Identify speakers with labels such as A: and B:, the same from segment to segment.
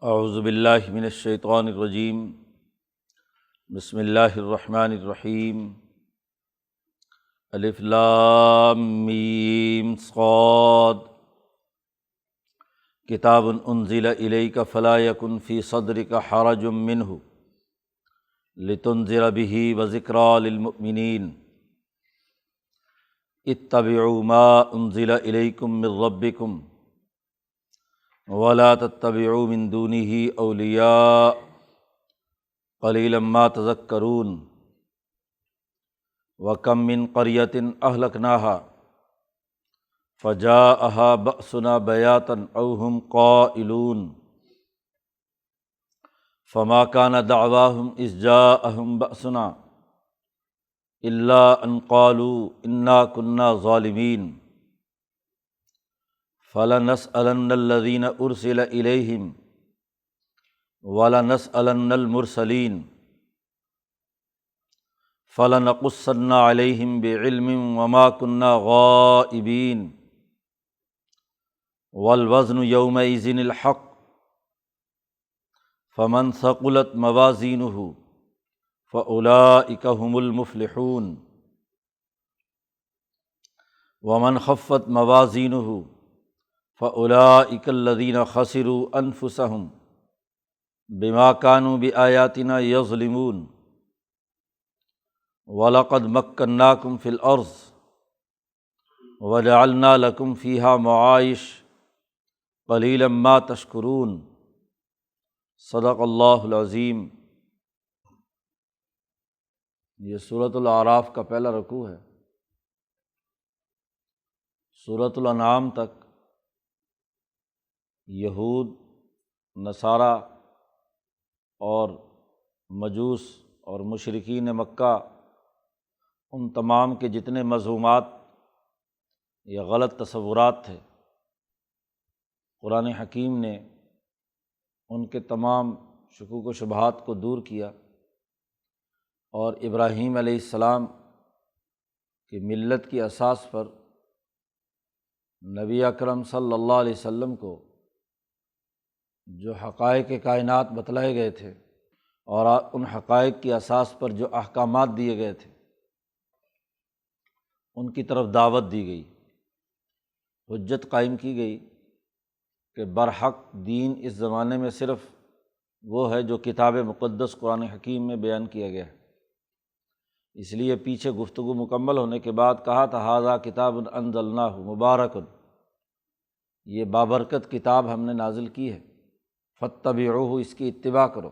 A: اعوذ باللہ من الشیطان الرجیم، بسم اللہ الرحمن الرحیم۔ الف لام میم صاد، کتاب انزل الیک فلا یکن فی صدرک حرج منہ لتنذر بہ وذکریٰ للمؤمنین۔ اتبعوا ما انزل الیکم من ربکم ولا تتبعوا من دونہ اولیاء قلیلا ما تذکرون۔ وکم من قریۃ اہلکناها فجاءها بأسنا بیاتا او هم قائلون۔ فما كان دعواهم إذ جاءهم بأسنا إلا أن قالوا إنا كنا ظالمين۔ فلنسألن الذين أرسل إليهم ولنسألن المرسلين فلنقصن عليهم بعلم وما كنا غائبين۔ والوزن يومئذ الحق فمن ثقلت موازينه فأولئك هم المفلحون۔ ومن خفت موازينه فأولئك الذين خسروا أنفسهم بما كانوا بآياتنا يظلمون۔ وَلَقَدْ مَكَّنَّاكُمْ فِي الْأَرْضِ وَجَعَلْنَا لَكُمْ فِيهَا مَعَائِشَ قَلِيلًا مَا تَشْكُرُونَ۔ صدق اللہ العظیم۔ یہ سورۃ الاعراف کا پہلا رکوع ہے۔ سورۃ الانعام تک یہود، نصارہ اور مجوس اور مشرکین مکہ، ان تمام کے جتنے مذمومات یا غلط تصورات تھے، قرآن حکیم نے ان کے تمام شکوک و شبہات کو دور کیا اور ابراہیم علیہ السلام کی ملت کی اساس پر نبی اکرم صلی اللہ علیہ وسلم کو جو حقائق کائنات بتلائے گئے تھے اور ان حقائق کی اساس پر جو احکامات دیے گئے تھے، ان کی طرف دعوت دی گئی، حجت قائم کی گئی کہ برحق دین اس زمانے میں صرف وہ ہے جو کتاب مقدس قرآن حکیم میں بیان کیا گیا ہے۔ اس لیے پیچھے گفتگو مکمل ہونے کے بعد کہا تھا ھذا کتاب انزلناہ مبارک، یہ بابرکت کتاب ہم نے نازل کی ہے، فاتبعوہ، اس کی اتباع کرو۔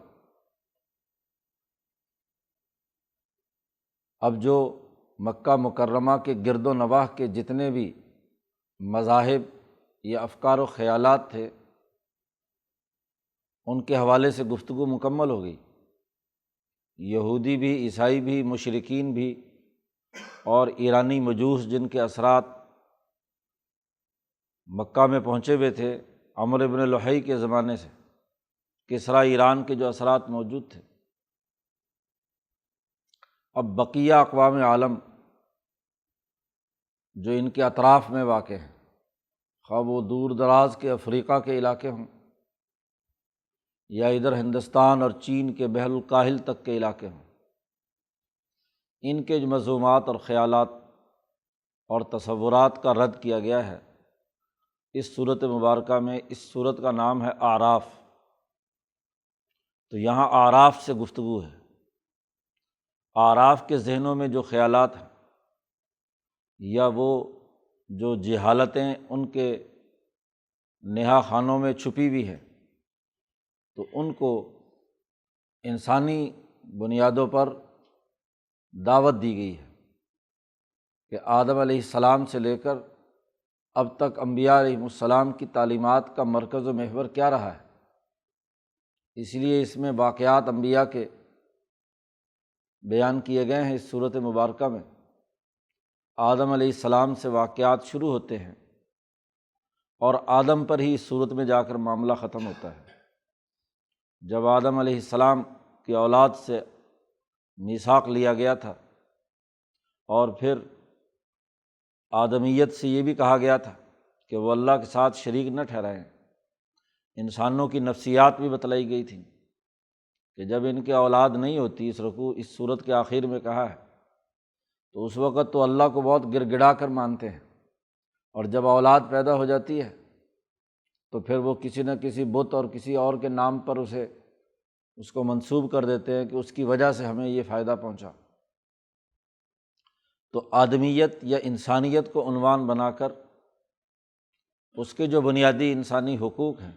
A: اب جو مکہ مکرمہ کے گرد و نواح کے جتنے بھی مذاہب یا افکار و خیالات تھے، ان کے حوالے سے گفتگو مکمل ہو گئی۔ یہودی بھی، عیسائی بھی، مشرکین بھی، اور ایرانی مجوس جن کے اثرات مکہ میں پہنچے ہوئے تھے عمرو بن لحی کے زمانے سے، کسریٰ ایران کے جو اثرات موجود تھے۔ اب بقیہ اقوام عالم جو ان کے اطراف میں واقع ہیں، خواہ وہ دور دراز کے افریقہ کے علاقے ہوں یا ادھر ہندوستان اور چین کے بحر الکاہل تک کے علاقے ہوں، ان کے جو مذمومات اور خیالات اور تصورات کا رد کیا گیا ہے اس صورت مبارکہ میں۔ اس صورت کا نام ہے اعراف، تو یہاں اعراف سے گفتگو ہے۔ اعراف کے ذہنوں میں جو خیالات ہیں یا وہ جو جہالتیں ان کے نہا خانوں میں چھپی ہوئی ہیں، تو ان کو انسانی بنیادوں پر دعوت دی گئی ہے کہ آدم علیہ السلام سے لے کر اب تک انبیاء علیہ السلام کی تعلیمات کا مرکز و محور کیا رہا ہے۔ اس لیے اس میں واقعات انبیاء کے بیان کیے گئے ہیں۔ اس صورت مبارکہ میں آدم علیہ السلام سے واقعات شروع ہوتے ہیں اور آدم پر ہی اس صورت میں جا کر معاملہ ختم ہوتا ہے۔ جب آدم علیہ السلام کی اولاد سے میثاق لیا گیا تھا اور پھر آدمیت سے یہ بھی کہا گیا تھا کہ وہ اللہ کے ساتھ شریک نہ ٹھہرائیں، انسانوں کی نفسیات بھی بتلائی گئی تھیں کہ جب ان کے اولاد نہیں ہوتی، اس صورت کے آخر میں کہا ہے، تو اس وقت تو اللہ کو بہت گڑ گڑا کر مانتے ہیں، اور جب اولاد پیدا ہو جاتی ہے تو پھر وہ کسی نہ کسی بت اور کسی اور کے نام پر اس کو منسوب کر دیتے ہیں کہ اس کی وجہ سے ہمیں یہ فائدہ پہنچا۔ تو آدمیت یا انسانیت کو عنوان بنا کر اس کے جو بنیادی انسانی حقوق ہیں،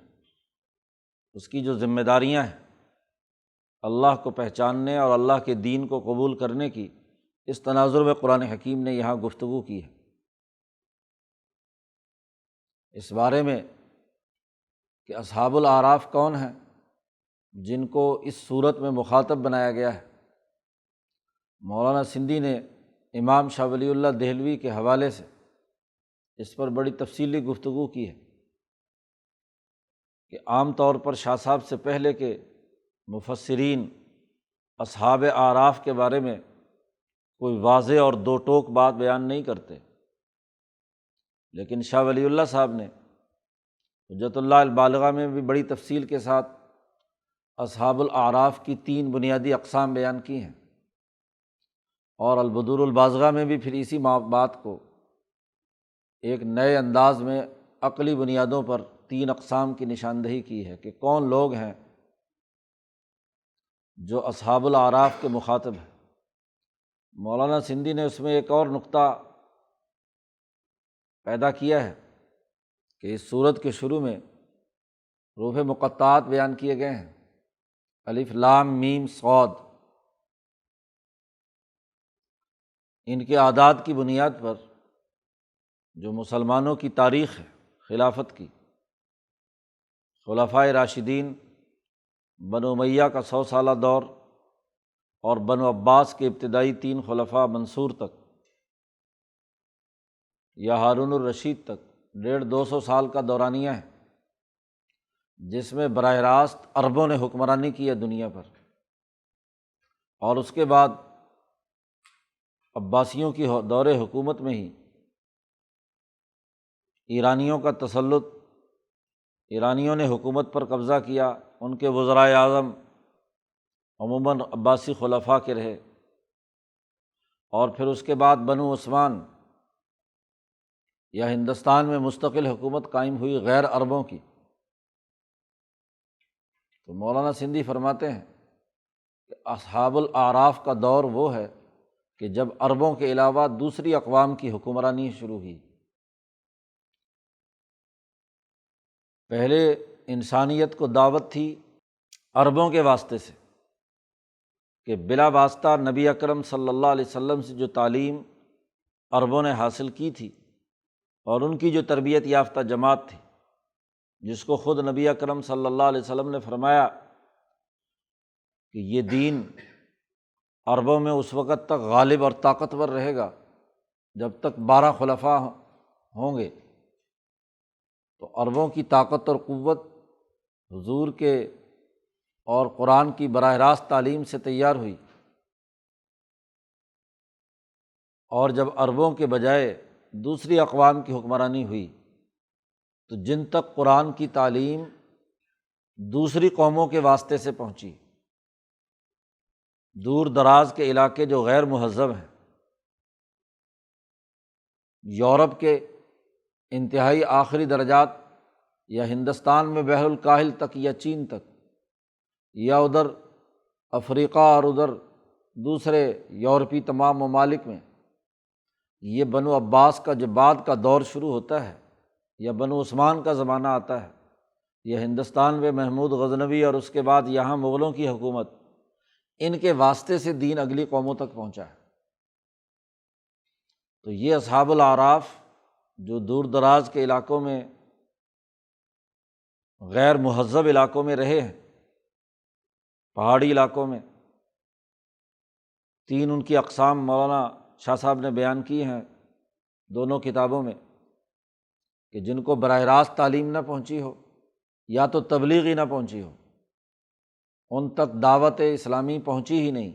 A: اس کی جو ذمہ داریاں ہیں، اللہ کو پہچاننے اور اللہ کے دین کو قبول کرنے کی، اس تناظر میں قرآن حکیم نے یہاں گفتگو کی ہے۔ اس بارے میں کہ اصحاب الاعراف کون ہیں جن کو اس صورت میں مخاطب بنایا گیا ہے، مولانا سندھی نے امام شاہ ولی اللہ دہلوی کے حوالے سے اس پر بڑی تفصیلی گفتگو کی ہے کہ عام طور پر شاہ صاحب سے پہلے کے مفسرین اصحاب اعراف کے بارے میں کوئی واضح اور دو ٹوک بات بیان نہیں کرتے، لیکن شاہ ولی اللہ صاحب نے حجت اللہ البالغہ میں بھی بڑی تفصیل کے ساتھ اصحاب الاعراف کی 3 بنیادی اقسام بیان کی ہیں، اور البدور البازغہ میں بھی پھر اسی بات کو ایک نئے انداز میں عقلی بنیادوں پر 3 اقسام کی نشاندہی کی ہے کہ کون لوگ ہیں جو اصحاب الاعراف کے مخاطب ہیں۔ مولانا سندھی نے اس میں ایک اور نقطہ پیدا کیا ہے کہ اس سورت کے شروع میں حروف مقطعات بیان کیے گئے ہیں، الف لام میم صاد، ان کے اعداد کی بنیاد پر جو مسلمانوں کی تاریخ ہے خلافت کی، خلفائے راشدین، بنو امیہ کا 100 سالہ دور اور بنو عباس کے ابتدائی 3 خلفاء منصور تک یا ہارون الرشید تک 150-200 سال کا دورانیہ ہے، جس میں براہ راست عربوں نے حکمرانی کی ہے دنیا پر، اور اس کے بعد عباسیوں کی دور حکومت میں ہی ایرانیوں کا تسلط، ایرانیوں نے حکومت پر قبضہ کیا، ان کے وزرائے اعظم عموماً عباسی خلفاء کے رہے، اور پھر اس کے بعد بنو عثمان یا ہندوستان میں مستقل حکومت قائم ہوئی غیر عربوں کی۔ تو مولانا سندھی فرماتے ہیں کہ اصحاب الاعراف کا دور وہ ہے کہ جب عربوں کے علاوہ دوسری اقوام کی حکمرانی شروع ہوئی۔ پہلے انسانیت کو دعوت تھی عربوں کے واسطے سے کہ بلا واسطہ نبی اکرم صلی اللہ علیہ وسلم سے جو تعلیم عربوں نے حاصل کی تھی اور ان کی جو تربیت یافتہ جماعت تھی، جس کو خود نبی اکرم صلی اللہ علیہ وسلم نے فرمایا کہ یہ دین عربوں میں اس وقت تک غالب اور طاقتور رہے گا جب تک 12 خلفاء ہوں گے۔ تو عربوں کی طاقت اور قوت حضور کے اور قرآن کی براہ راست تعلیم سے تیار ہوئی، اور جب عربوں کے بجائے دوسری اقوام کی حکمرانی ہوئی تو جن تک قرآن کی تعلیم دوسری قوموں کے واسطے سے پہنچی، دور دراز کے علاقے جو غیر مہذب ہیں، یورپ کے انتہائی آخری درجات یا ہندوستان میں بحر الکاہل تک یا چین تک یا ادھر افریقہ اور ادھر دوسرے یورپی تمام ممالک میں، یہ بنو عباس کا جو بعد کا دور شروع ہوتا ہے یا بنو عثمان کا زمانہ آتا ہے، یہ ہندوستان میں محمود غزنوی اور اس کے بعد یہاں مغلوں کی حکومت، ان کے واسطے سے دین اگلی قوموں تک پہنچا ہے۔ تو یہ اصحاب الاعراف جو دور دراز کے علاقوں میں غیر مہذب علاقوں میں رہے ہیں، پہاڑی علاقوں میں، 3 ان کی اقسام مولانا شاہ صاحب نے بیان کی ہیں دونوں کتابوں میں، کہ جن کو براہ راست تعلیم نہ پہنچی ہو یا تو تبلیغی نہ پہنچی ہو، ان تک دعوت اسلامی پہنچی ہی نہیں،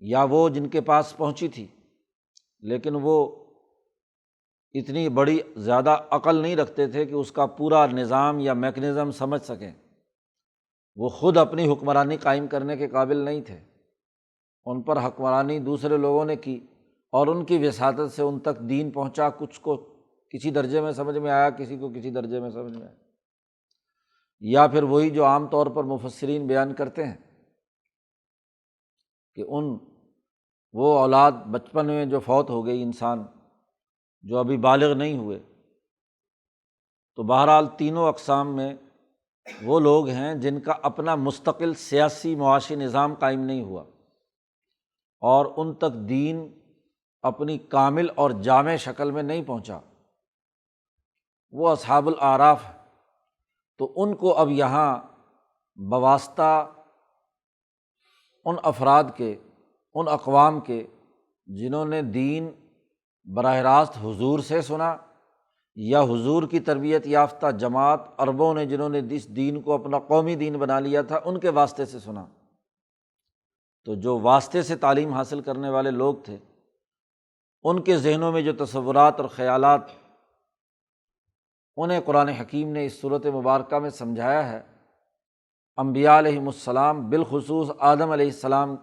A: یا وہ جن کے پاس پہنچی تھی لیکن وہ اتنی بڑی زیادہ عقل نہیں رکھتے تھے کہ اس کا پورا نظام یا میکنزم سمجھ سکیں، وہ خود اپنی حکمرانی قائم کرنے کے قابل نہیں تھے، ان پر حکمرانی دوسرے لوگوں نے کی اور ان کی وساطت سے ان تک دین پہنچا، کچھ کو کسی درجے میں سمجھ میں آیا، کسی کو کسی درجے میں سمجھ میں آیا، یا پھر وہی جو عام طور پر مفسرین بیان کرتے ہیں کہ وہ اولاد بچپن میں جو فوت ہو گئی، انسان جو ابھی بالغ نہیں ہوئے، تو بہرحال تینوں اقسام میں وہ لوگ ہیں جن کا اپنا مستقل سیاسی معاشی نظام قائم نہیں ہوا اور ان تک دین اپنی کامل اور جامع شکل میں نہیں پہنچا، وہ اصحاب الاعراف۔ تو ان کو اب یہاں بواسطہ ان افراد کے، ان اقوام کے جنہوں نے دین براہ راست حضور سے سنا، یا حضور کی تربیت یافتہ جماعت عربوں نے جنہوں نے اس دین کو اپنا قومی دین بنا لیا تھا، ان کے واسطے سے سنا۔ تو جو واسطے سے تعلیم حاصل کرنے والے لوگ تھے، ان کے ذہنوں میں جو تصورات اور خیالات انہیں قرآن حکیم نے اس صورت مبارکہ میں سمجھایا ہے، انبیاء علیہم السلام بالخصوص آدم علیہ السلام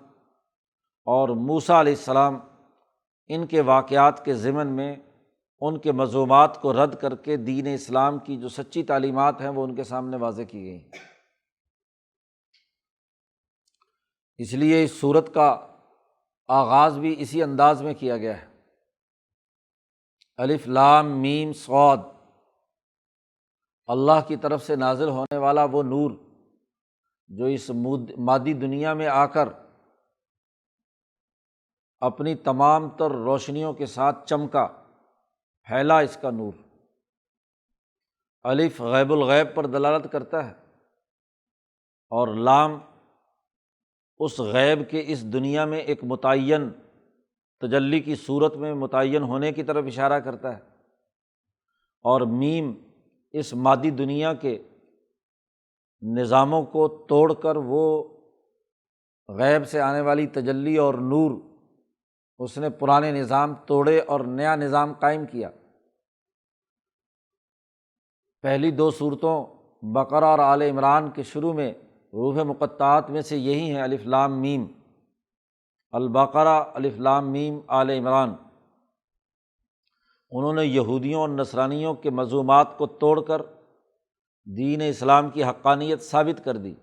A: اور موسیٰ علیہ السلام، ان کے واقعات کے ضمن میں ان کے مذمومات کو رد کر کے دین اسلام کی جو سچی تعلیمات ہیں وہ ان کے سامنے واضح کی گئی۔ اس لیے اس سورت کا آغاز بھی اسی انداز میں کیا گیا ہے، الف لام میم صاد، اللہ کی طرف سے نازل ہونے والا وہ نور جو اس مادی دنیا میں آ کر اپنی تمام تر روشنیوں کے ساتھ چمکا، پھیلا اس کا نور۔ الف غیب الغیب پر دلالت کرتا ہے اور لام اس غیب کے اس دنیا میں ایک متعین تجلی کی صورت میں متعین ہونے کی طرف اشارہ کرتا ہے، اور میم اس مادی دنیا کے نظاموں کو توڑ کر وہ غیب سے آنے والی تجلی اور نور، اس نے پرانے نظام توڑے اور نیا نظام قائم کیا۔ پہلی دو صورتوں بقرہ اور آل عمران کے شروع میں حروف مقطعات میں سے یہی ہیں، الف لام میم، البقرہ، الف لام میم، آل عمران۔ انہوں نے یہودیوں اور نصرانیوں کے مذمومات کو توڑ کر دین اسلام کی حقانیت ثابت کر دی۔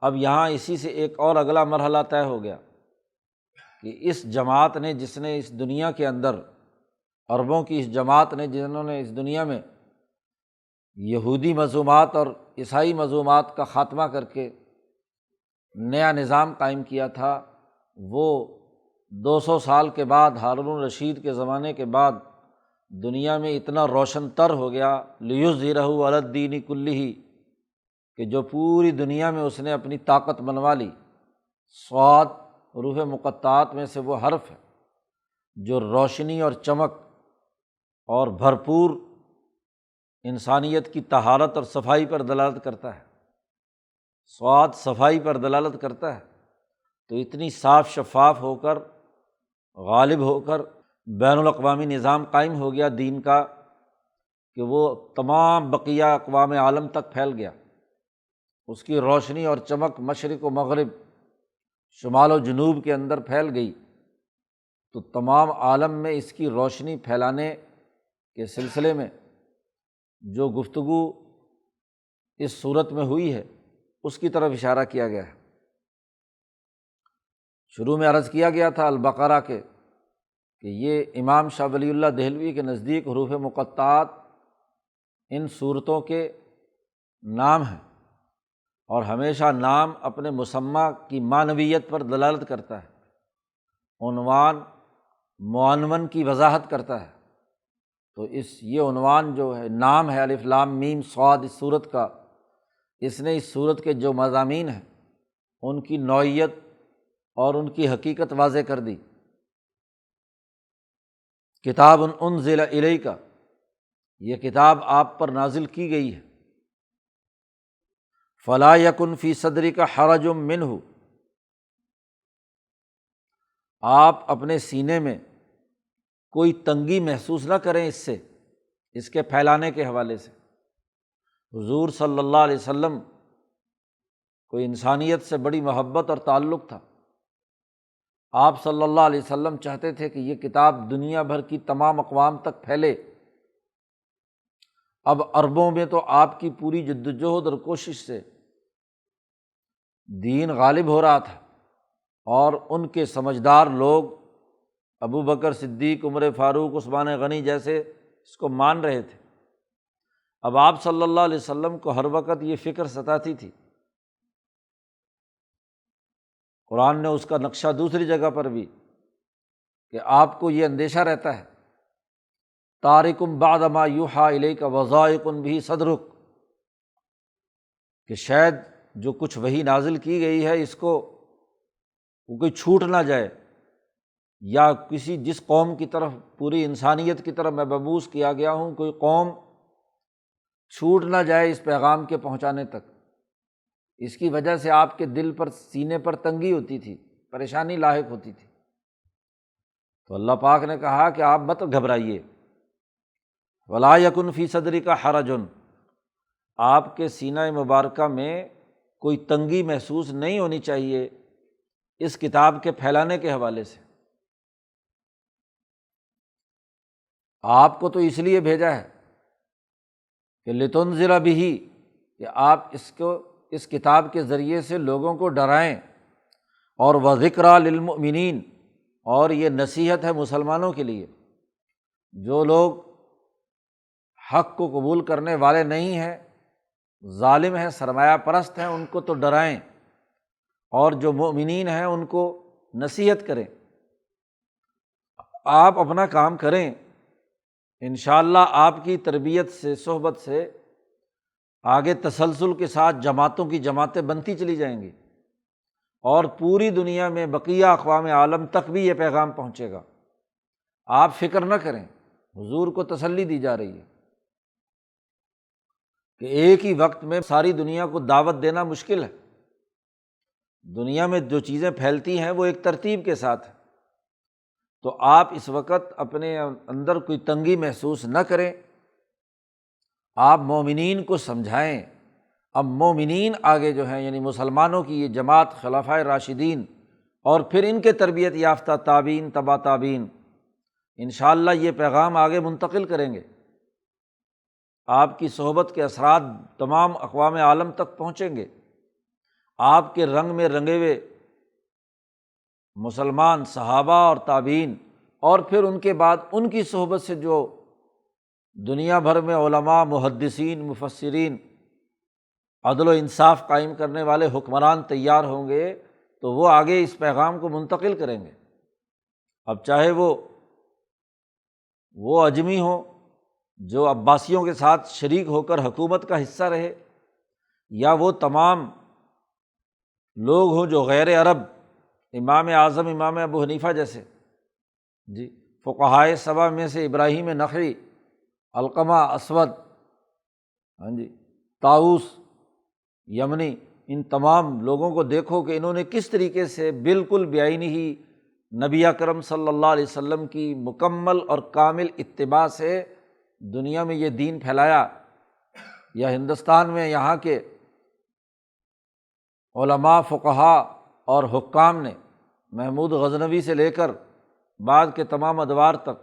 A: اب یہاں اسی سے ایک اور اگلا مرحلہ طے ہو گیا کہ اس جماعت نے، جس نے اس دنیا کے اندر، عربوں کی اس جماعت نے جنہوں نے اس دنیا میں یہودی مذمومات اور عیسائی مذمومات کا خاتمہ کر کے نیا نظام قائم کیا تھا، وہ 200 سال کے بعد، ہارون الرشید کے زمانے کے بعد دنیا میں اتنا روشن تر ہو گیا، لیظہرہ علی الدین کلہ، کہ جو پوری دنیا میں اس نے اپنی طاقت منوا لی۔ صاد حروف مقطعات میں سے وہ حرف ہے جو روشنی اور چمک اور بھرپور انسانیت کی طہارت اور صفائی پر دلالت کرتا ہے۔ صاد صفائی پر دلالت کرتا ہے، تو اتنی صاف شفاف ہو کر، غالب ہو کر بین الاقوامی نظام قائم ہو گیا دین کا، کہ وہ تمام بقیہ اقوام عالم تک پھیل گیا۔ اس کی روشنی اور چمک مشرق و مغرب، شمال و جنوب کے اندر پھیل گئی، تو تمام عالم میں اس کی روشنی پھیلانے کے سلسلے میں جو گفتگو اس صورت میں ہوئی ہے اس کی طرف اشارہ کیا گیا ہے۔ شروع میں عرض کیا گیا تھا البقرہ کے کہ یہ امام شاہ ولی اللہ دہلوی کے نزدیک حروف مقطعات ان صورتوں کے نام ہیں، اور ہمیشہ نام اپنے مسمى کی معنویت پر دلالت کرتا ہے، عنوان معنون کی وضاحت کرتا ہے۔ تو یہ عنوان جو ہے، نام ہے الف لام میم صاد، اس صورت کا، اس نے اس صورت کے جو مضامین ہیں ان کی نوعیت اور ان کی حقیقت واضح کر دی۔ کتاب انزل الیک، یہ کتاب آپ پر نازل کی گئی ہے، فلا یکن فی صدرک حرج منہ، آپ اپنے سینے میں کوئی تنگی محسوس نہ کریں اس سے، اس کے پھیلانے کے حوالے سے۔ حضور صلی اللہ علیہ وسلم کو انسانیت سے بڑی محبت اور تعلق تھا۔ آپ صلی اللہ علیہ وسلم چاہتے تھے کہ یہ کتاب دنیا بھر کی تمام اقوام تک پھیلے۔ اب عربوں میں تو آپ کی پوری جدوجہد اور کوشش سے دین غالب ہو رہا تھا، اور ان کے سمجھدار لوگ ابو بکر صدیق، عمر فاروق، عثمان غنی جیسے اس کو مان رہے تھے۔ اب آپ صلی اللہ علیہ وسلم کو ہر وقت یہ فکر ستاتی تھی۔ قرآن نے اس کا نقشہ دوسری جگہ پر بھی کہ آپ کو یہ اندیشہ رہتا ہے، تارکم بعد ما یوحی الیک وضائق بہ صدرک، کہ شاید جو کچھ وحی نازل کی گئی ہے اس کو وہ کوئی چھوٹ نہ جائے، یا جس قوم کی طرف، پوری انسانیت کی طرف میں مبعوث کیا گیا ہوں، کوئی قوم چھوٹ نہ جائے اس پیغام کے پہنچانے تک۔ اس کی وجہ سے آپ کے دل پر، سینے پر تنگی ہوتی تھی، پریشانی لاحق ہوتی تھی۔ تو اللہ پاک نے کہا کہ آپ مت گھبرائیے، ولا یکن فی صدرک حرج، آپ کے سینہ مبارکہ میں کوئی تنگی محسوس نہیں ہونی چاہیے اس کتاب کے پھیلانے کے حوالے سے۔ آپ کو تو اس لیے بھیجا ہے کہ لتنذر بہ، کہ آپ اس کتاب کے ذریعے سے لوگوں کو ڈرائیں، اور وذکریٰ للمؤمنین، اور یہ نصیحت ہے مسلمانوں کے لیے۔ جو لوگ حق کو قبول کرنے والے نہیں ہیں، ظالم ہیں، سرمایہ پرست ہیں، ان کو تو ڈرائیں، اور جو مؤمنین ہیں ان کو نصیحت کریں۔ آپ اپنا کام کریں، انشاءاللہ آپ کی تربیت سے، صحبت سے آگے تسلسل کے ساتھ جماعتوں کی جماعتیں بنتی چلی جائیں گی، اور پوری دنیا میں بقیہ اقوام عالم تک بھی یہ پیغام پہنچے گا۔ آپ فکر نہ کریں، حضور کو تسلی دی جا رہی ہے کہ ایک ہی وقت میں ساری دنیا کو دعوت دینا مشکل ہے۔ دنیا میں جو چیزیں پھیلتی ہیں وہ ایک ترتیب کے ساتھ ہے، تو آپ اس وقت اپنے اندر کوئی تنگی محسوس نہ کریں، آپ مومنین کو سمجھائیں۔ اب مومنین آگے جو ہیں، یعنی مسلمانوں کی یہ جماعت، خلفائے راشدین، اور پھر ان کے تربیت یافتہ تابعین، تبع تابعین، انشاءاللہ یہ پیغام آگے منتقل کریں گے۔ آپ کی صحبت کے اثرات تمام اقوام عالم تک پہنچیں گے۔ آپ کے رنگ میں رنگے ہوئے مسلمان صحابہ اور تابعین، اور پھر ان کے بعد ان کی صحبت سے جو دنیا بھر میں علماء، محدثین، مفسرین، عدل و انصاف قائم کرنے والے حکمران تیار ہوں گے، تو وہ آگے اس پیغام کو منتقل کریں گے۔ اب چاہے وہ اجمی ہوں جو عباسیوں کے ساتھ شریک ہو کر حکومت کا حصہ رہے، یا وہ تمام لوگ ہوں جو غیر عرب، امام اعظم امام ابو حنیفہ جیسے، فقہائے سبع میں سے ابراہیم نخعی، علقمہ اسود، طاؤس یمنی، ان تمام لوگوں کو دیکھو کہ انہوں نے کس طریقے سے بالکل بعینی ہی نبی اکرم صلی اللہ علیہ وسلم کی مکمل اور کامل اتباع سے دنیا میں یہ دین پھیلایا۔ یا ہندوستان میں یہاں کے علماء، فقہاء اور حکام نے محمود غزنوی سے لے کر بعد کے تمام ادوار تک،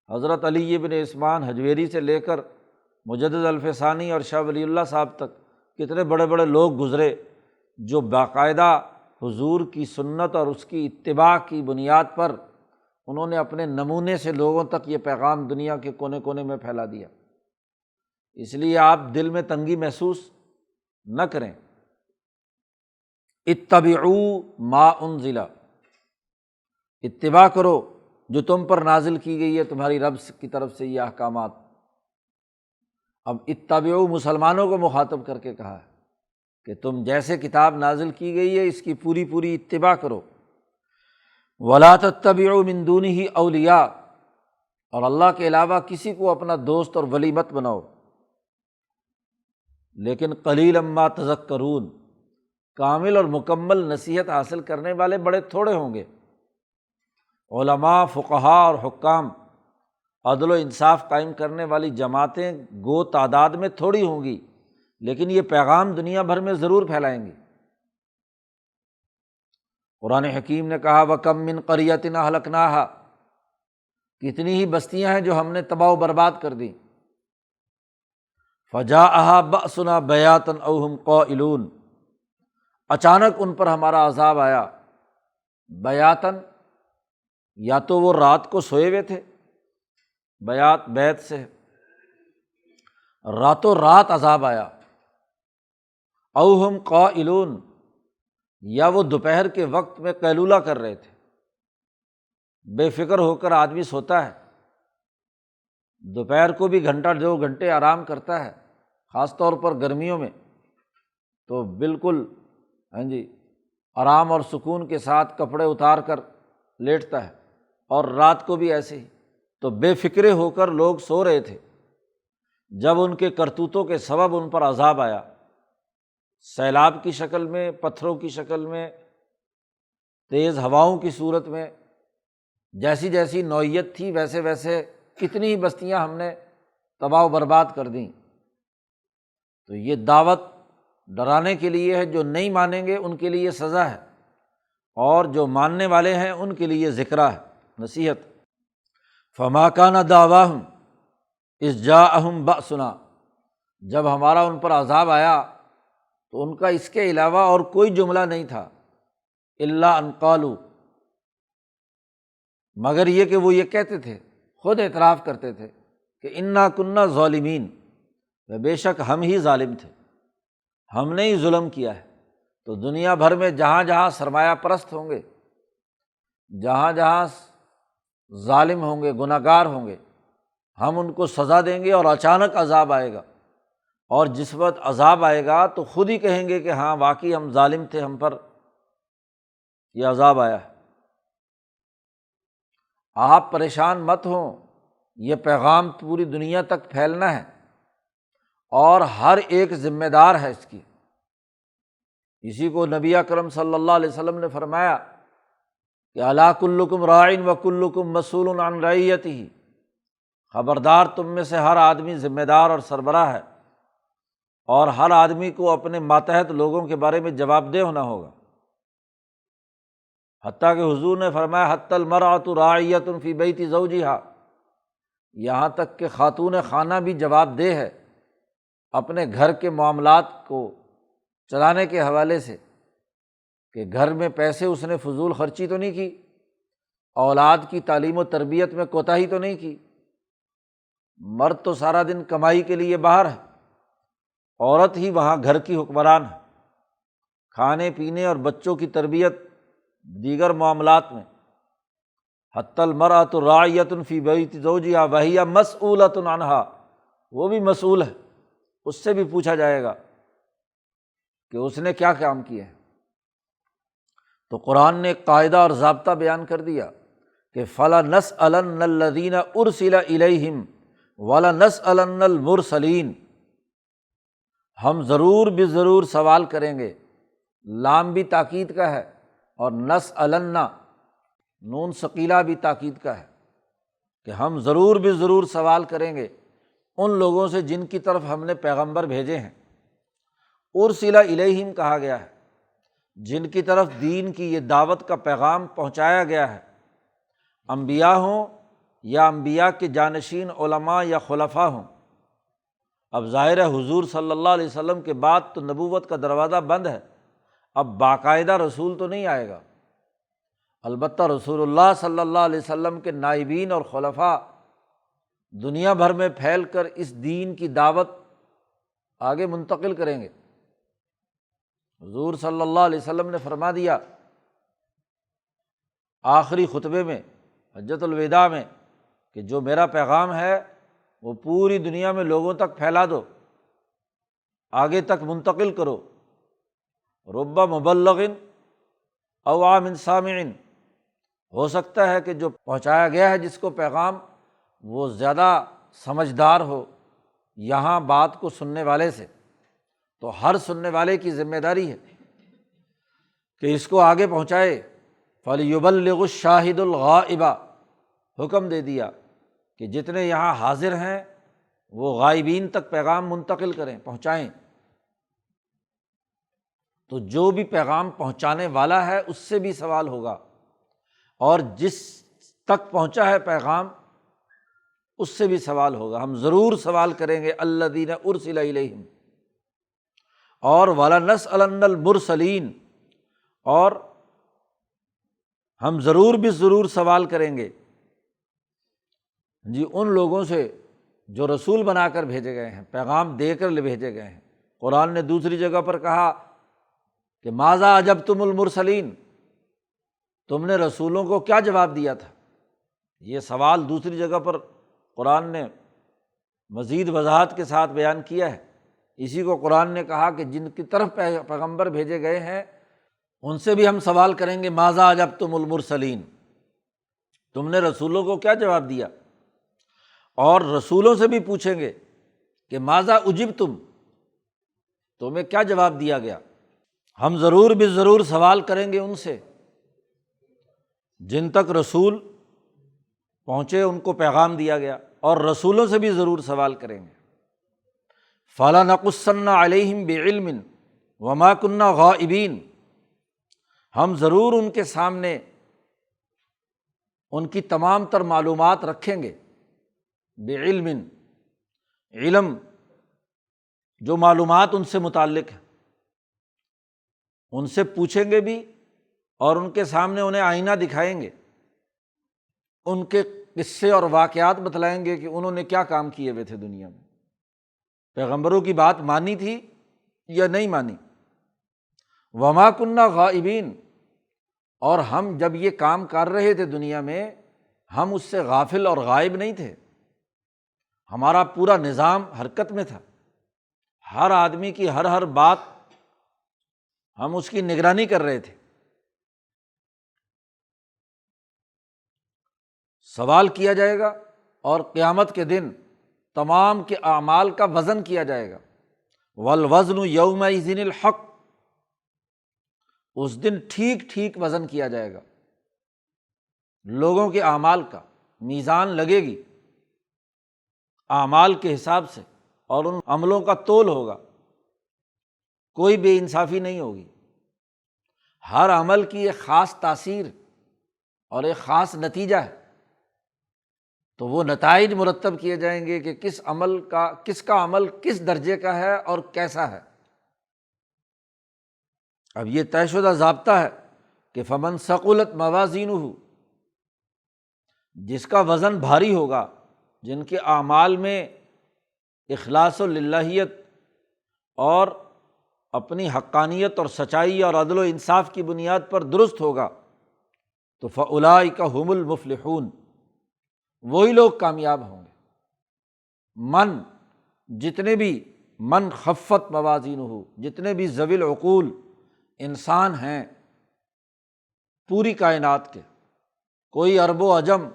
A: حضرت علی بن عثمان حجویری سے لے کر مجدد الفسانی اور شاہ ولی اللہ صاحب تک کتنے بڑے بڑے لوگ گزرے، جو باقاعدہ حضور کی سنت اور اس کی اتباع کی بنیاد پر انہوں نے اپنے نمونے سے لوگوں تک یہ پیغام دنیا کے کونے کونے میں پھیلا دیا۔ اس لیے آپ دل میں تنگی محسوس نہ کریں۔ اتبعوا ما انزل، اتباع کرو جو تم پر نازل کی گئی ہے تمہاری رب کی طرف سے یہ احکامات۔ اب اتبعوا مسلمانوں کو مخاطب کر کے کہا ہے کہ تم جیسے کتاب نازل کی گئی ہے اس کی پوری پوری اتباع کرو۔ ولا تتبعوا من دونہ اولیاء، اور اللہ کے علاوہ کسی کو اپنا دوست اور ولی مت بناؤ۔ لیکن قلیلا ما تذکرون، کامل اور مکمل نصیحت حاصل کرنے والے بڑے تھوڑے ہوں گے۔ علماء، فقہاء اور حکام عدل و انصاف قائم کرنے والی جماعتیں گو تعداد میں تھوڑی ہوں گی، لیکن یہ پیغام دنیا بھر میں ضرور پھیلائیں گی۔ قرآن حکیم نے کہا وَكَم مِّن قَرْيَةٍ أَهْلَكْنَاهَا، کتنی ہی بستیاں ہیں جو ہم نے تباہ و برباد کر دیں۔ فَجَاءَهَا بَأْسُنَا بَيَاتًا أَوْ هُمْ قَائِلُونَ، اچانک ان پر ہمارا عذاب آیا، بیاتن، یا تو وہ رات کو سوئے ہوئے تھے، بیات بیت سے راتوں رات عذاب آیا، او ہم قائلون، یا وہ دوپہر کے وقت میں قیلولہ کر رہے تھے۔ بے فکر ہو کر آدمی سوتا ہے، دوپہر کو بھی گھنٹہ 2 گھنٹے آرام کرتا ہے، خاص طور پر گرمیوں میں تو بالکل آرام اور سکون کے ساتھ کپڑے اتار کر لیٹتا ہے، اور رات کو بھی ایسے ہی۔ تو بے فکرے ہو کر لوگ سو رہے تھے، جب ان کے کرتوتوں کے سبب ان پر عذاب آیا، سیلاب کی شکل میں، پتھروں کی شکل میں، تیز ہواؤں کی صورت میں، جیسی جیسی نوعیت تھی ویسے ویسے کتنی ہی بستیاں ہم نے تباہ و برباد کر دیں۔ تو یہ دعوت ڈرانے کے لیے ہے، جو نہیں مانیں گے ان کے لیے سزا ہے، اور جو ماننے والے ہیں ان کے لیے ذکرہ ہے، نصیحت۔ فما کان دعواہم اذ جاءہم بأسنا، جب ہمارا ان پر عذاب آیا تو ان کا اس کے علاوہ اور کوئی جملہ نہیں تھا، الا ان قالوا، مگر یہ کہ وہ یہ کہتے تھے، خود اعتراف کرتے تھے کہ انا کنا ظالمین، بے شک ہم ہی ظالم تھے، ہم نے ہی ظلم کیا ہے۔ تو دنیا بھر میں جہاں جہاں سرمایہ پرست ہوں گے، جہاں جہاں ظالم ہوں گے، گناہ گار ہوں گے، ہم ان کو سزا دیں گے، اور اچانک عذاب آئے گا، اور جس وقت عذاب آئے گا تو خود ہی کہیں گے کہ ہاں واقعی ہم ظالم تھے، ہم پر یہ عذاب آیا ہے۔ آپ پریشان مت ہوں، یہ پیغام پوری دنیا تک پھیلنا ہے، اور ہر ایک ذمہ دار ہے اس کی۔ اسی کو نبی اکرم صلی اللہ علیہ وسلم نے فرمایا کہ الا کلکم راع وکلکم مسئول عن رعیتہ، خبردار تم میں سے ہر آدمی ذمہ دار اور سربراہ ہے، اور ہر آدمی کو اپنے ماتحت لوگوں کے بارے میں جواب دہ ہونا ہوگا۔ حتیٰ کہ حضور نے فرمایا حتی المرأۃ راعیۃ فی بیت زوجہا، یہاں تک کہ خاتون خانہ بھی جواب دہ ہے اپنے گھر کے معاملات کو چلانے کے حوالے سے، کہ گھر میں پیسے اس نے فضول خرچی تو نہیں کی، اولاد کی تعلیم و تربیت میں کوتاہی تو نہیں کی۔ مرد تو سارا دن کمائی کے لیے باہر ہے، عورت ہی وہاں گھر کی حکمران ہے، کھانے پینے اور بچوں کی تربیت، دیگر معاملات میں۔ حتی المرأۃ راعیۃ فی بیت زوجہا وہی مسئولۃ عنہا، وہ بھی مسئول ہے، اس سے بھی پوچھا جائے گا کہ اس نے کیا کام کیا ہے۔ تو قرآن نے ایک قاعدہ اور ضابطہ بیان کر دیا کہ فَلَنَسْأَلَنَّ الَّذِينَ أُرْسِلَ إِلَيْهِمْ وَلَنَسْأَلَنَّ الْمُرْسَلِينَ، ہم ضرور بھی ضرور سوال کریں گے، لام بھی تاکید کا ہے، اور نسألن نون ثقیلہ بھی تاکید کا ہے، کہ ہم ضرور بھی ضرور سوال کریں گے ان لوگوں سے جن کی طرف ہم نے پیغمبر بھیجے ہیں۔ ارسل الیہم کہا گیا ہے جن کی طرف دین کی یہ دعوت کا پیغام پہنچایا گیا ہے، انبیاء ہوں یا انبیاء کے جانشین علماء یا خلفاء ہوں۔ اب ظاہر ہے حضور صلی اللہ علیہ وسلم کے بعد تو نبوت کا دروازہ بند ہے، اب باقاعدہ رسول تو نہیں آئے گا، البتہ رسول اللہ صلی اللہ علیہ وسلم کے نائبین اور خلفاء دنیا بھر میں پھیل کر اس دین کی دعوت آگے منتقل کریں گے۔ حضور صلی اللہ علیہ وسلم نے فرما دیا آخری خطبے میں حجۃ الوداع میں کہ جو میرا پیغام ہے وہ پوری دنیا میں لوگوں تک پھیلا دو، آگے تک منتقل کرو۔ رب مبلغ اوعی من سامع، ہو سکتا ہے کہ جو پہنچایا گیا ہے جس کو پیغام وہ زیادہ سمجھدار ہو یہاں بات کو سننے والے سے، تو ہر سننے والے کی ذمہ داری ہے کہ اس کو آگے پہنچائے۔ فَلْيُبَلِّغُ الشَّاهِدُ الْغَائِبَ، حکم دے دیا کہ جتنے یہاں حاضر ہیں وہ غائبین تک پیغام منتقل کریں، پہنچائیں۔ تو جو بھی پیغام پہنچانے والا ہے اس سے بھی سوال ہوگا، اور جس تک پہنچا ہے پیغام اس سے بھی سوال ہوگا۔ ہم ضرور سوال کریں گے الذین ارسل الیہم، اور وَلَنَسْأَلَنَّ الْمُرْسَلِينَ، اور ہم ضرور بھی ضرور سوال کریں گے جی ان لوگوں سے جو رسول بنا کر بھیجے گئے ہیں، پیغام دے کر بھیجے گئے ہیں۔ قرآن نے دوسری جگہ پر کہا کہ ماذا اجبتم المرسلین، تم نے رسولوں کو کیا جواب دیا تھا۔ یہ سوال دوسری جگہ پر قرآن نے مزید وضاحت کے ساتھ بیان کیا ہے۔ اسی کو قرآن نے کہا کہ جن کی طرف پیغمبر بھیجے گئے ہیں ان سے بھی ہم سوال کریں گے ماذا اجبتم المرسلین، تم نے رسولوں کو کیا جواب دیا، اور رسولوں سے بھی پوچھیں گے کہ ماذا اجبتم، تمہیں کیا جواب دیا گیا۔ ہم ضرور بھی ضرور سوال کریں گے ان سے جن تک رسول پہنچے، ان کو پیغام دیا گیا، اور رسولوں سے بھی ضرور سوال کریں گے۔ فَلَنَقُصَّنَّ عَلَيْهِمْ بِعِلْمٍ وَمَا كُنَّا غَائِبِينَ، ہم ضرور ان کے سامنے ان کی تمام تر معلومات رکھیں گے۔ بعلم، علم جو معلومات ان سے متعلق ہیں ان سے پوچھیں گے بھی، اور ان کے سامنے انہیں آئینہ دکھائیں گے، ان کے قصے اور واقعات بتلائیں گے کہ انہوں نے کیا کام کیے ہوئے تھے دنیا میں، پیغمبروں کی بات مانی تھی یا نہیں مانی۔ وما کننا غائبین، اور ہم جب یہ کام کر رہے تھے دنیا میں ہم اس سے غافل اور غائب نہیں تھے، ہمارا پورا نظام حرکت میں تھا، ہر آدمی کی ہر بات ہم اس کی نگرانی کر رہے تھے۔ سوال کیا جائے گا، اور قیامت کے دن تمام کے اعمال کا وزن کیا جائے گا۔ والوزن یومئذ الحق، اس دن ٹھیک ٹھیک وزن کیا جائے گا، لوگوں کے اعمال کا میزان لگے گی اعمال کے حساب سے، اور ان عملوں کا تول ہوگا، کوئی بے انصافی نہیں ہوگی۔ ہر عمل کی ایک خاص تاثیر اور ایک خاص نتیجہ ہے، تو وہ نتائج مرتب کیے جائیں گے کہ کس کا عمل کس درجے کا ہے اور کیسا ہے۔ اب یہ طے شدہ ضابطہ ہے کہ فمن ثقلت موازینہ، جس کا وزن بھاری ہوگا، جن کے اعمال میں اخلاص و للہیت اور اپنی حقانیت اور سچائی اور عدل و انصاف کی بنیاد پر درست ہوگا، تو فاولئک ھم المفلحون، وہی لوگ کامیاب ہوں گے۔ جتنے بھی من خفت موازینہ، جتنے بھی ذوی العقول انسان ہیں پوری کائنات کے، کوئی عرب و عجم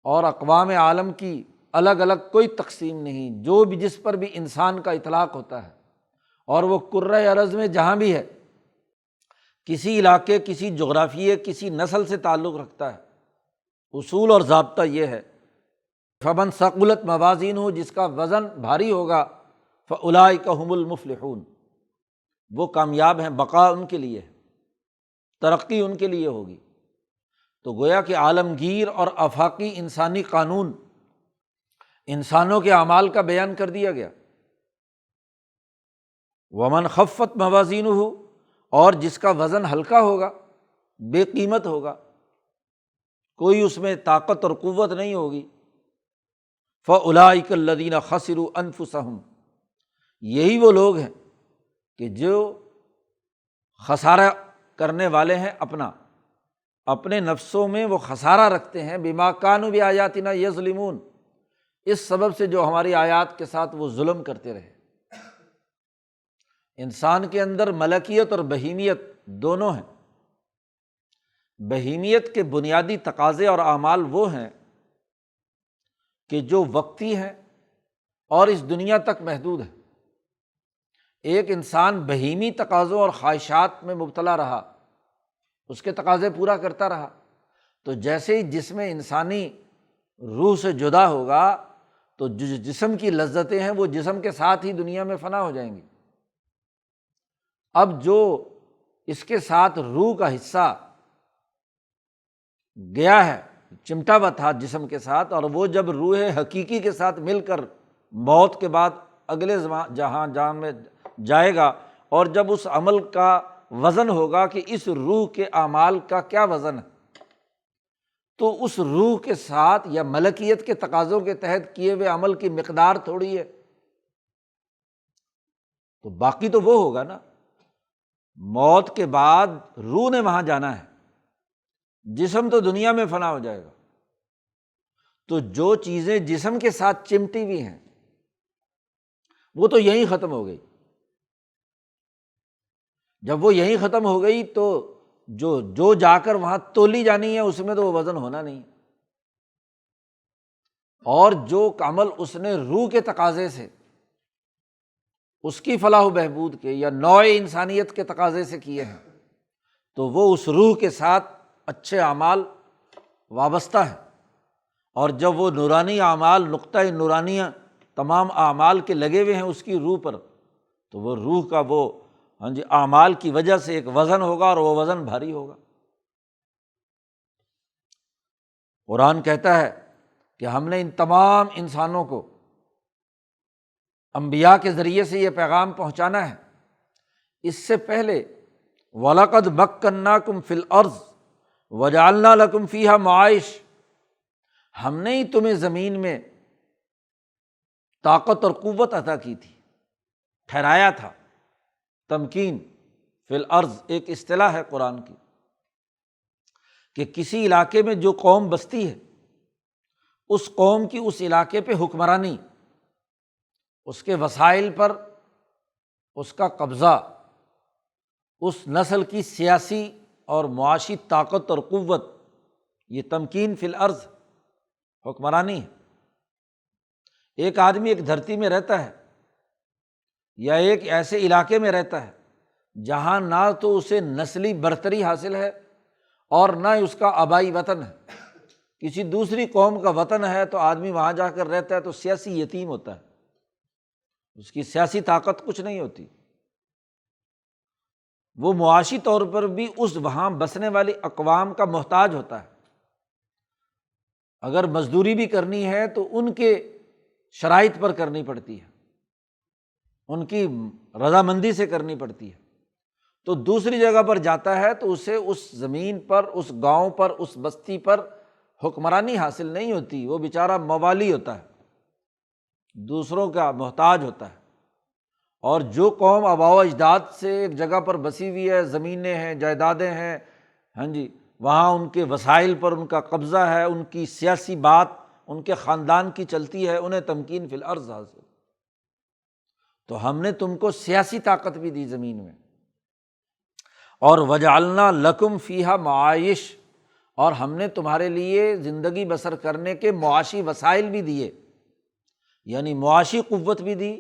A: اور اقوام عالم کی الگ الگ کوئی تقسیم نہیں، جو بھی جس پر بھی انسان کا اطلاق ہوتا ہے، اور وہ کرۂ ارض میں جہاں بھی ہے، کسی علاقے، کسی جغرافیے، کسی نسل سے تعلق رکھتا ہے، اصول اور ضابطہ یہ ہے فمن ثقلت موازینہ، جس کا وزن بھاری ہوگا، فاولئک ھم المفلحون، وہ کامیاب ہیں، بقا ان کے لیے ہے، ترقی ان کے لیے ہوگی۔ تو گویا کہ عالمگیر اور آفاقی انسانی قانون انسانوں کے اعمال کا بیان کر دیا گیا۔ ومن خفت موازینہ، اور جس کا وزن ہلکا ہوگا، بے قیمت ہوگا، کوئی اس میں طاقت اور قوت نہیں ہوگی، فاولئک الذین خسروا انفسہم، یہی وہ لوگ ہیں کہ جو خسارہ کرنے والے ہیں، اپنے نفسوں میں وہ خسارہ رکھتے ہیں، بما کانوا بآیاتنا یظلمون، اس سبب سے جو ہماری آیات کے ساتھ وہ ظلم کرتے رہے۔ انسان کے اندر ملکیت اور بہیمیت دونوں ہیں۔ بہیمیت کے بنیادی تقاضے اور اعمال وہ ہیں کہ جو وقتی ہیں اور اس دنیا تک محدود ہیں۔ ایک انسان بہیمی تقاضوں اور خواہشات میں مبتلا رہا، اس کے تقاضے پورا کرتا رہا، تو جیسے ہی جسم انسانی روح سے جدا ہوگا تو جو جسم کی لذتیں ہیں وہ جسم کے ساتھ ہی دنیا میں فنا ہو جائیں گی۔ اب جو اس کے ساتھ روح کا حصہ گیا ہے، چمٹا ہوا تھا جسم کے ساتھ، اور وہ جب روح حقیقی کے ساتھ مل کر موت کے بعد اگلے جہان میں جائے گا، اور جب اس عمل کا وزن ہوگا کہ اس روح کے اعمال کا کیا وزن ہے، تو اس روح کے ساتھ یا ملکیت کے تقاضوں کے تحت کیے ہوئے عمل کی مقدار تھوڑی ہے، تو باقی تو وہ ہوگا نا۔ موت کے بعد روح نے وہاں جانا ہے، جسم تو دنیا میں فنا ہو جائے گا۔ تو جو چیزیں جسم کے ساتھ چمٹی ہوئی ہیں وہ تو یہیں ختم ہو گئی۔ جب وہ یہیں ختم ہو گئی تو جو جا کر وہاں تولی جانی ہے اس میں تو وہ وزن ہونا نہیں، اور جو عمل اس نے روح کے تقاضے سے، اس کی فلاح و بہبود کے یا نوع انسانیت کے تقاضے سے کیے ہیں، تو وہ اس روح کے ساتھ اچھے اعمال وابستہ ہے، اور جب وہ نورانی اعمال، نقطۂ نورانیہ تمام اعمال کے لگے ہوئے ہیں اس کی روح پر، تو وہ روح کا وہ اعمال کی وجہ سے ایک وزن ہوگا، اور وہ وزن بھاری ہوگا۔ قرآن کہتا ہے کہ ہم نے ان تمام انسانوں کو انبیاء کے ذریعے سے یہ پیغام پہنچانا ہے۔ اس سے پہلے وَلَقَدْ مَكَّنَّاكُمْ فِي الْأَرْضِ وَجَعَلْنَا لَكُمْ فِيهَا مَعَائِشَ، ہم نے ہی تمہیں زمین میں طاقت اور قوت عطا کی تھی، ٹھہرایا تھا۔ تمکین فی الارض ایک اصطلاح ہے قرآن کی، کہ کسی علاقے میں جو قوم بستی ہے اس قوم کی اس علاقے پہ حکمرانی، اس کے وسائل پر اس کا قبضہ، اس نسل کی سیاسی اور معاشی طاقت اور قوت، یہ تمکین فی الارض حکمرانی ہے۔ ایک آدمی ایک دھرتی میں رہتا ہے یا ایک ایسے علاقے میں رہتا ہے جہاں نہ تو اسے نسلی برتری حاصل ہے اور نہ اس کا آبائی وطن ہے۔ کسی دوسری قوم کا وطن ہے تو آدمی وہاں جا کر رہتا ہے تو سیاسی یتیم ہوتا ہے، اس کی سیاسی طاقت کچھ نہیں ہوتی، وہ معاشی طور پر بھی اس وہاں بسنے والی اقوام کا محتاج ہوتا ہے۔ اگر مزدوری بھی کرنی ہے تو ان کے شرائط پر کرنی پڑتی ہے، ان کی رضامندی سے کرنی پڑتی ہے۔ تو دوسری جگہ پر جاتا ہے تو اسے اس زمین پر، اس گاؤں پر، اس بستی پر حکمرانی حاصل نہیں ہوتی، وہ بیچارہ موالی ہوتا ہے، دوسروں کا محتاج ہوتا ہے۔ اور جو قوم آباء و اجداد سے ایک جگہ پر بسی ہوئی ہے، زمینیں ہیں، جائیدادیں ہیں، وہاں ان کے وسائل پر ان کا قبضہ ہے، ان کی سیاسی بات ان کے خاندان کی چلتی ہے، انہیں تمکین فی الارض حاصل۔ تو ہم نے تم کو سیاسی طاقت بھی دی زمین میں، اور وجعلنا لکم فیہا معائش، اور ہم نے تمہارے لیے زندگی بسر کرنے کے معاشی وسائل بھی دیے، یعنی معاشی قوت بھی دی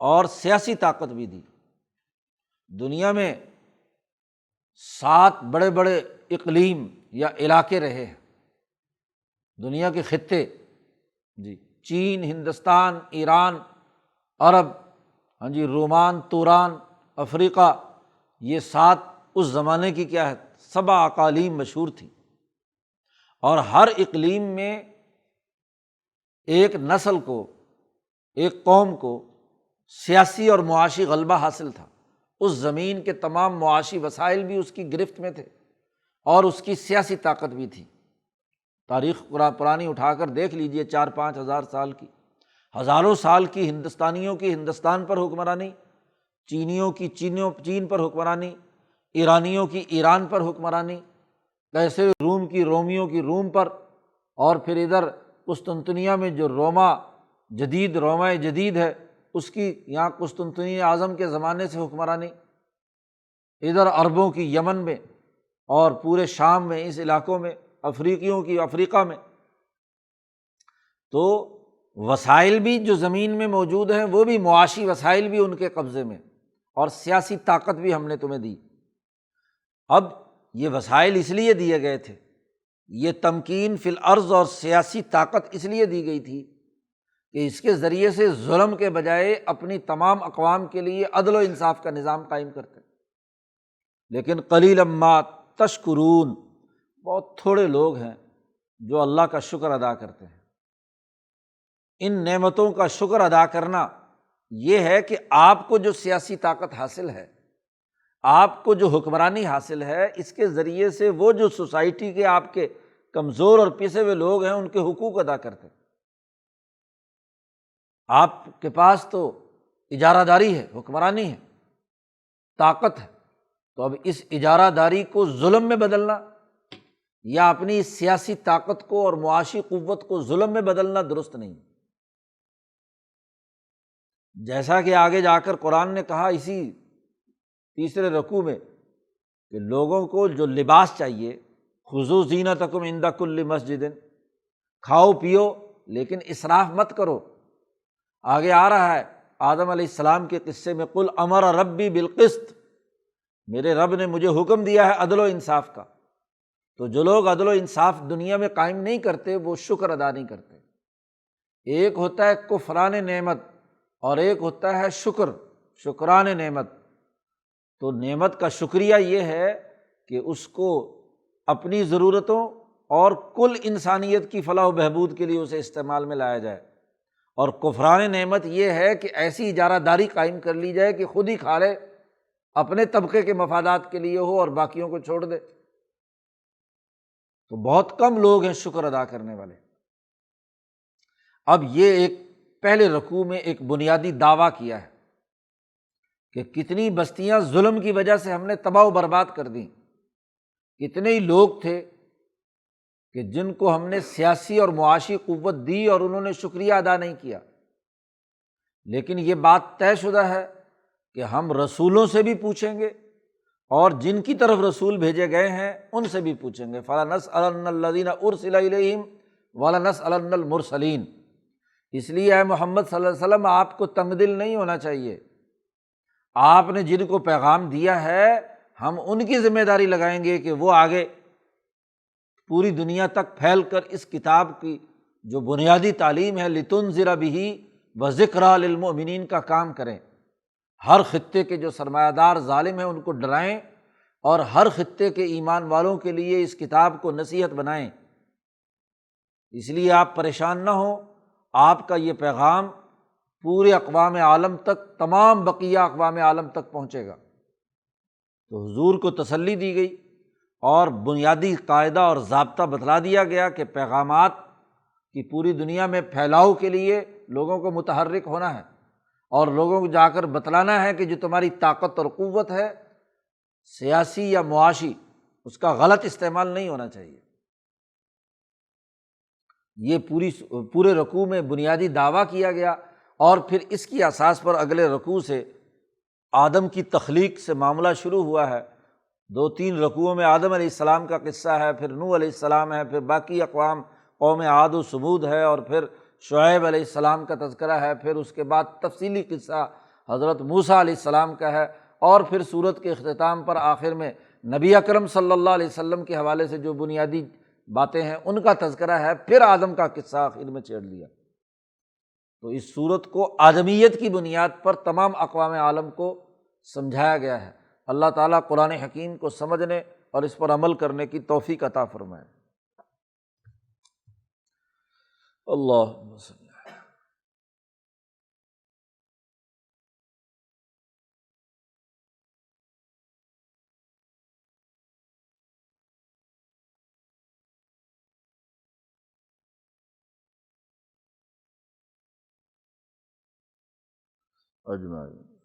A: اور سیاسی طاقت بھی دی۔ دنیا میں 7 بڑے بڑے اقلیم یا علاقے رہے ہیں، دنیا کے خطے، چین، ہندوستان، ایران، عرب، رومان، توران، افریقہ، یہ 7 اس زمانے کی کیا ہے 7 اقالیم مشہور تھی، اور ہر اقلیم میں ایک نسل کو، ایک قوم کو سیاسی اور معاشی غلبہ حاصل تھا، اس زمین کے تمام معاشی وسائل بھی اس کی گرفت میں تھے اور اس کی سیاسی طاقت بھی تھی۔ تاریخ پرانی اٹھا کر دیکھ لیجئے، 4-5 ہزار سال کی، ہزاروں سال کی ہندوستانیوں کی ہندوستان پر حکمرانی، چینیوں کی چین پر حکمرانی، ایرانیوں کی ایران پر حکمرانی، کیسے روم کی رومیوں کی روم پر، اور پھر ادھر قسطنطنیہ میں جو روما جدید ہے اس کی یہاں قسطنطنیہ اعظم کے زمانے سے حکمرانی، ادھر عربوں کی یمن میں اور پورے شام میں، اس علاقوں میں، افریقیوں کی افریقہ میں۔ تو وسائل بھی جو زمین میں موجود ہیں وہ بھی معاشی وسائل بھی ان کے قبضے میں، اور سیاسی طاقت بھی ہم نے تمہیں دی۔ اب یہ وسائل اس لیے دیے گئے تھے یہ تمکین فی الارض اور سیاسی طاقت اس لیے دی گئی تھی کہ اس کے ذریعے سے ظلم کے بجائے اپنی تمام اقوام کے لیے عدل و انصاف کا نظام قائم کرتے۔ لیکن قلیلا ما تشکرون، بہت تھوڑے لوگ ہیں جو اللہ کا شکر ادا کرتے ہیں۔ ان نعمتوں کا شکر ادا کرنا یہ ہے کہ آپ کو جو سیاسی طاقت حاصل ہے، آپ کو جو حکمرانی حاصل ہے، اس کے ذریعے سے وہ جو سوسائٹی کے آپ کے کمزور اور پسے ہوئے لوگ ہیں ان کے حقوق ادا کرتے ہیں۔ آپ کے پاس تو اجارہ داری ہے، حکمرانی ہے، طاقت ہے، تو اب اس اجارہ داری کو ظلم میں بدلنا یا اپنی اس سیاسی طاقت کو اور معاشی قوت کو ظلم میں بدلنا درست نہیں۔ جیسا کہ آگے جا کر قرآن نے کہا اسی تیسرے رکوع میں کہ لوگوں کو جو لباس چاہیے، خذوا زینتکم عند کل مسجد، کھاؤ پیو لیکن اسراف مت کرو۔ آگے آ رہا ہے آدم علیہ السلام کے قصے میں، قل امر ربی بالقسط، میرے رب نے مجھے حکم دیا ہے عدل و انصاف کا۔ تو جو لوگ عدل و انصاف دنیا میں قائم نہیں کرتے وہ شکر ادا نہیں کرتے۔ ایک ہوتا ہے کفران نعمت اور ایک ہوتا ہے شکران نعمت۔ تو نعمت کا شکریہ یہ ہے کہ اس کو اپنی ضرورتوں اور کل انسانیت کی فلاح و بہبود کے لیے اسے استعمال میں لایا جائے، اور کفران نعمت یہ ہے کہ ایسی اجارہ داری قائم کر لی جائے کہ خود ہی کھا لے، اپنے طبقے کے مفادات کے لیے ہو اور باقیوں کو چھوڑ دے۔ تو بہت کم لوگ ہیں شکر ادا کرنے والے۔ اب یہ ایک پہلے رکوع میں ایک بنیادی دعویٰ کیا ہے کہ کتنی بستیاں ظلم کی وجہ سے ہم نے تباہ و برباد کر دیں، کتنے ہی لوگ تھے کہ جن کو ہم نے سیاسی اور معاشی قوت دی اور انہوں نے شکریہ ادا نہیں کیا۔ لیکن یہ بات طے شدہ ہے کہ ہم رسولوں سے بھی پوچھیں گے اور جن کی طرف رسول بھیجے گئے ہیں ان سے بھی پوچھیں گے، فَلَنَسْأَلَنَّ الَّذِينَ أُرْسِلَ إِلَيْهِمْ وَلَنَسْأَلَنَّ الْمُرْسَلِينَ۔ اس لیے اے محمد صلی اللہ علیہ وسلم آپ کو تنگ دل نہیں ہونا چاہیے، آپ نے جن کو پیغام دیا ہے ہم ان کی ذمہ داری لگائیں گے کہ وہ آگے پوری دنیا تک پھیل کر اس کتاب کی جو بنیادی تعلیم ہے لِتُنذِرَ بِهِ وَذِكْرَىٰ لِلْمُؤْمِنِينَ کا کام کریں۔ ہر خطے کے جو سرمایہ دار ظالم ہیں ان کو ڈرائیں اور ہر خطے کے ایمان والوں کے لیے اس کتاب کو نصیحت بنائیں۔ اس لیے آپ پریشان نہ ہوں، آپ کا یہ پیغام پورے اقوام عالم تک، تمام بقیہ اقوام عالم تک پہنچے گا۔ تو حضور کو تسلی دی گئی اور بنیادی قاعدہ اور ضابطہ بتلا دیا گیا کہ پیغامات کی پوری دنیا میں پھیلاؤ کے لیے لوگوں کو متحرک ہونا ہے اور لوگوں کو جا کر بتلانا ہے کہ جو تمہاری طاقت اور قوت ہے سیاسی یا معاشی، اس کا غلط استعمال نہیں ہونا چاہیے۔ یہ پورے رکوع میں بنیادی دعویٰ کیا گیا، اور پھر اس کی اساس پر اگلے رکوع سے آدم کی تخلیق سے معاملہ شروع ہوا ہے۔ 2-3 رکوعوں میں آدم علیہ السلام کا قصہ ہے، پھر نوح علیہ السلام ہے، پھر باقی اقوام قوم عاد و ثمود ہے، اور پھر شعیب علیہ السلام کا تذکرہ ہے، پھر اس کے بعد تفصیلی قصہ حضرت موسیٰ علیہ السلام کا ہے، اور پھر سورت کے اختتام پر آخر میں نبی اکرم صلی اللہ علیہ وسلم کے حوالے سے جو بنیادی باتیں ہیں ان کا تذکرہ ہے، پھر آدم کا قصہ آخر میں چھیڑ دیا۔ تو اس سورت کو آدمیت کی بنیاد پر تمام اقوام عالم کو سمجھایا گیا ہے۔ اللہ تعالیٰ قرآن حکیم کو سمجھنے اور اس پر عمل کرنے کی توفیق عطا فرمائے۔ اللہم صلی اجمعین۔